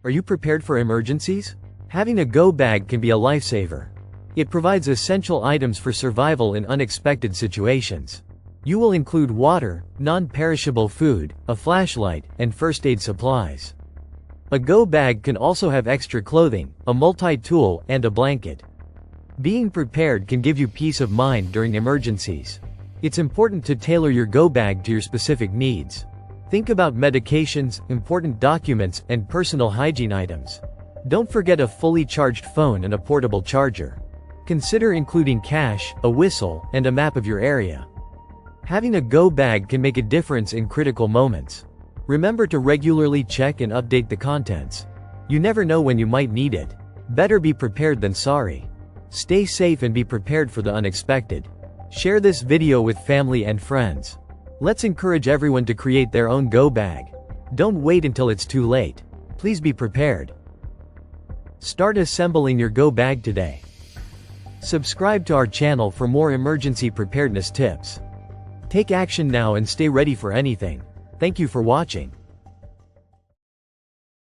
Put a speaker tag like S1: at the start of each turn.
S1: Are you prepared for emergencies? Having a go bag can be a lifesaver. It provides essential items for survival in unexpected situations. You will include water, non-perishable food, a flashlight, and first aid supplies. A go bag can also have extra clothing, a multi-tool, and a blanket. Being prepared can give you peace of mind during emergencies. It's important to tailor your go bag to your specific needs. Think about medications, important documents, and personal hygiene items. Don't forget a fully charged phone and a portable charger. Consider including cash, a whistle, and a map of your area. Having a go bag can make a difference in critical moments. Remember to regularly check and update the contents. You never know when you might need it. Better be prepared than sorry. Stay safe and be prepared for the unexpected. Share this video with family and friends. Let's encourage everyone to create their own go bag. Don't wait until it's too late. Please be prepared. Start assembling your go bag today. Subscribe to our channel for more emergency preparedness tips. Take action now and stay ready for anything. Thank you for watching.